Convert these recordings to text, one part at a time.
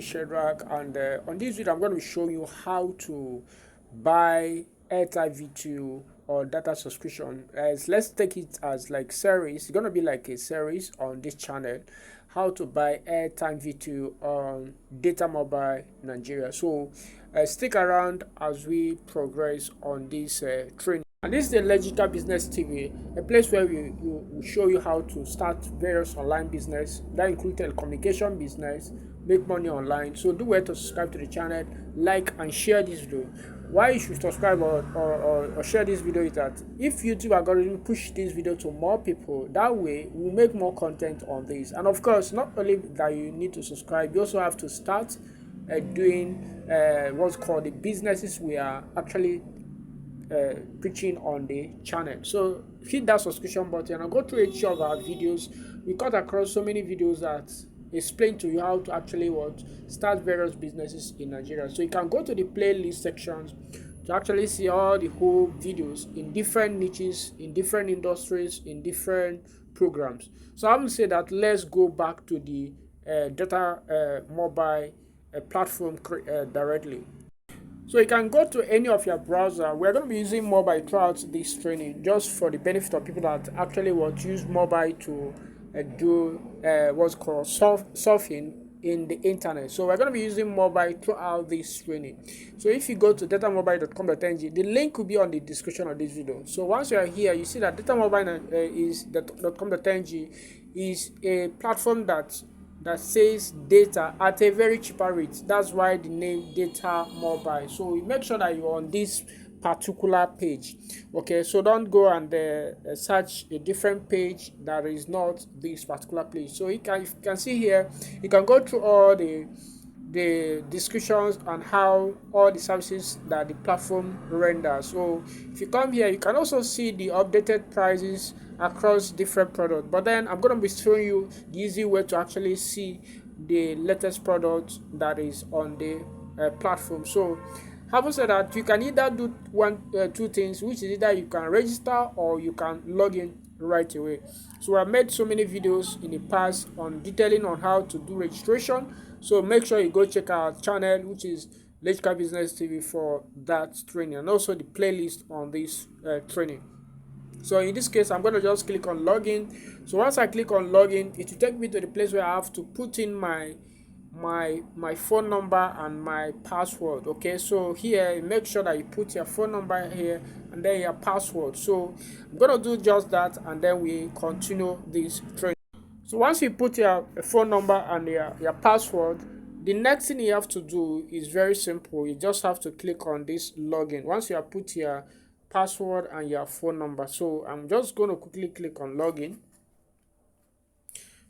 is Shedrack, and on this video I'm going to show you how to buy Airtimevtu or data subscription. As let's take it as like series. It's going to be like a series on this channel. How to buy Airtimevtu on data mobile Nigeria. So stick around as we progress on this training. And this is the Legical Business TV, a place where we show you how to start various online business that include telecommunication business, make money online. So do well to subscribe to the channel, like and share this video. Why you should subscribe or share this video is that if YouTube algorithm push this video to more people, that way we'll make more content on this. And of course, not only that you need to subscribe, you also have to start doing what's called the businesses we are actually preaching on the channel. So hit that subscription button and go through each of our videos. We cut across so many videos that explain to you how to actually start various businesses in Nigeria. So you can go to the playlist sections to actually see all the whole videos in different niches, in different industries, in different programs. So I would say that let's go back to the data mobile platform directly. So you can go to any of your browser. We're going to be using mobile throughout this training just for the benefit of people that actually want to use mobile to do what's called surfing in the internet. So we're going to be using mobile throughout this training. So if you go to datamobile.com.ng, the link will be on the description of this video. So once you are here, you see that datamobile.com.ng is a platform that says data at a very cheaper rate. That's why the name Data Mobile. So you make sure that you're on this particular page. Okay, so don't go and search a different page that is not this particular page. So you can see here, you can go through all the descriptions on how all the services that the platform renders. So if you come here, you can also see the updated prices across different products, but then I'm going to be showing you the easy way to actually see the latest product that is on the platform. So having said that, you can either do two things, which is either you can register or you can log in right away. So I made so many videos in the past on detailing on how to do registration, so make sure you go check our channel, which is Legical Business TV, for that training, and also the playlist on this training. So in this case, I'm going to just click on login. So once I click on login, it will take me to the place where I have to put in my phone number and my password. Okay, so here make sure that you put your phone number here and then your password. So I'm going to do just that, and then we continue this training. So once you put your phone number and your password, the next thing you have to do is very simple. You just have to click on this login. Once you have put your password and your phone number, so I'm just going to quickly click on login.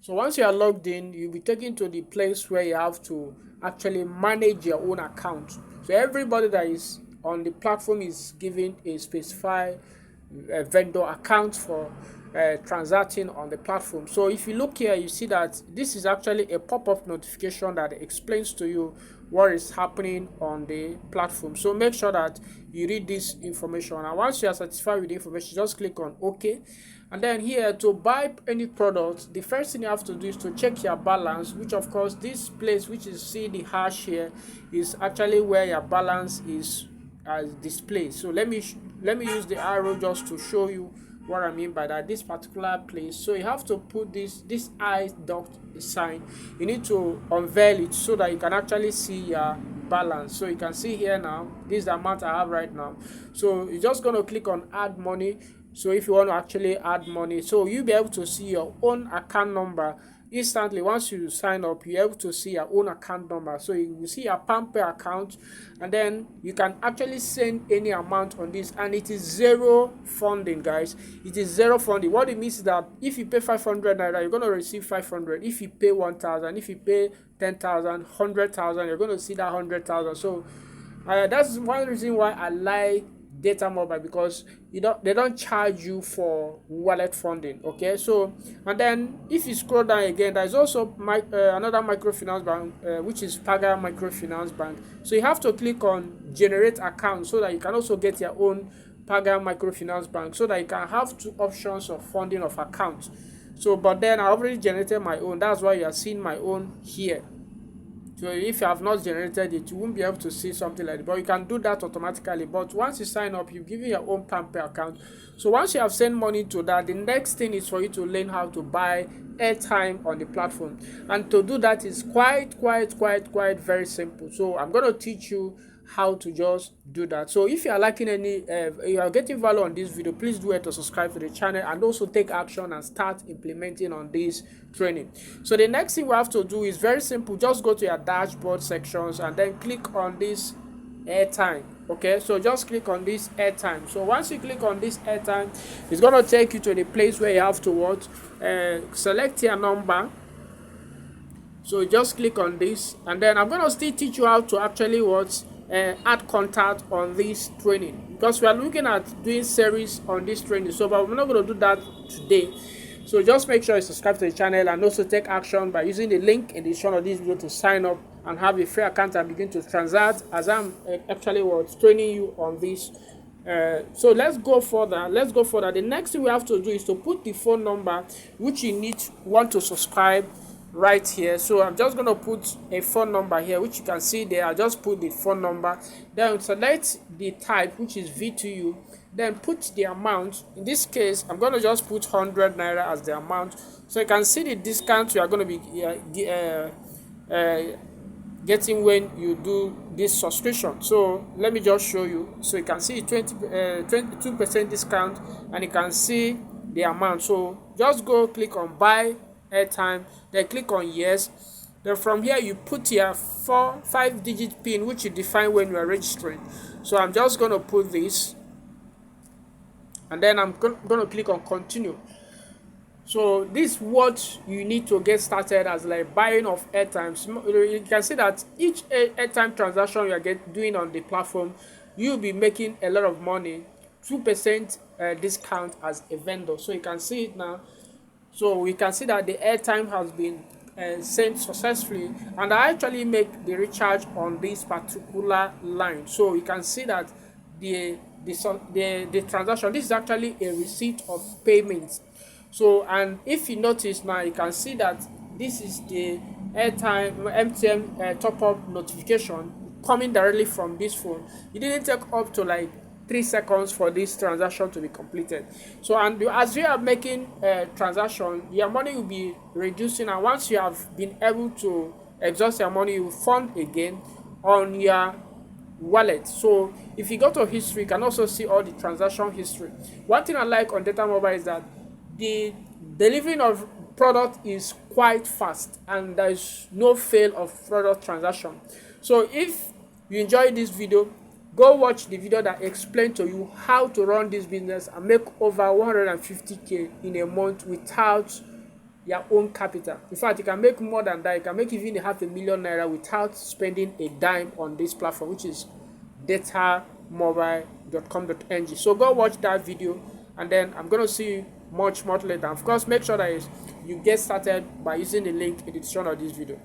So once you are logged in, you'll be taken to the place where you have to actually manage your own account. So everybody that is on the platform is given a specified vendor account for transacting on the platform. So if you look here, you see that this is actually a pop-up notification that explains to you what is happening on the platform. So make sure that you read this information, and once you are satisfied with the information, just click on OK. And then here, to buy any product, the first thing you have to do is to check your balance, which of course this place, which is see the hash here, is actually where your balance is displayed. So let me use the arrow just to show you what I mean by that. This particular place, so you have to put this I dot sign. You need to unveil it so that you can actually see your balance. So you can see here now, this is the amount I have right now. So you're just going to click on add money. So if you want to actually add money, so you'll be able to see your own account number instantly. Once you sign up, you're able to see your own account number. So you will see your PalmPay account, and then you can actually send any amount on this, and it is zero funding, guys. It is zero funding. What it means is that if you pay 500 naira, you're going to receive 500. If you pay 1,000, if you pay 10,000, 100,000, you're going to see that 100,000. So that's one reason why I like Data Mobile, because they don't charge you for wallet funding. Okay, so and then if you scroll down again, there's also another microfinance bank, which is Paga Microfinance Bank. So you have to click on generate account so that you can also get your own Paga Microfinance Bank, so that you can have two options of funding of accounts. So but then I already generated my own, that's why you are seeing my own here. So if you have not generated it, you won't be able to see something like that. But you can do that automatically. But once you sign up, you've given your own PamPay account. So once you have sent money to that, the next thing is for you to learn how to buy airtime on the platform. And to do that is quite very simple. So I'm going to teach you how to just do that. So if you are liking any you are getting value on this video, please do it to subscribe to the channel and also take action and start implementing on this training. So the next thing we have to do is very simple. Just go to your dashboard sections and then click on this airtime. Okay, so just click on this airtime. So once you click on this airtime, it's going to take you to the place where you have to what select your number. So just click on this, and then I'm going to still teach you how to actually what add contact on this training, because we are looking at doing series on this training. So but we're not going to do that today. So just make sure you subscribe to the channel and also take action by using the link in the description of this video to sign up and have a free account and begin to transact as I'm actually was training you on this. So let's go further. The next thing we have to do is to put the phone number which you want to subscribe right here. So I'm just going to put a phone number here, which you can see there. I just put the phone number, then select the type, which is V2U, then put the amount. In this case, I'm going to just put 100 naira as the amount, so you can see the discount you are going to be getting when you do this subscription. So let me just show you. So you can see 22% discount, and you can see the amount. So just go click on buy airtime, then click on yes. Then from here you put your 5-digit pin, which you define when you are registering. So I'm just going to put this, and then I'm going to click on continue. So this is what you need to get started as like buying of airtimes. You can see that each airtime transaction you are doing on the platform, you'll be making a lot of money, 2% discount as a vendor. So you can see it now. So we can see that the airtime has been sent successfully, and I actually make the recharge on this particular line. So you can see that the transaction, this is actually a receipt of payment. So, and if you notice now, you can see that this is the airtime MTN top up notification coming directly from this phone. It didn't take up to like 3 seconds for this transaction to be completed. So, and as you are making a transaction, your money will be reducing, and once you have been able to exhaust your money, you will fund again on your wallet. So if you go to history, you can also see all the transaction history. One thing I like on data mobile is that the delivering of product is quite fast, and there is no fail of product transaction. So if you enjoyed this video, go watch the video that explains to you how to run this business and make over 150k in a month without your own capital. In fact, you can make more than that. You can make even 500,000 naira without spending a dime on this platform, which is datamobile.com.ng. So go watch that video, and then I'm going to see you much later. Of course, make sure that you get started by using the link in the description of this video.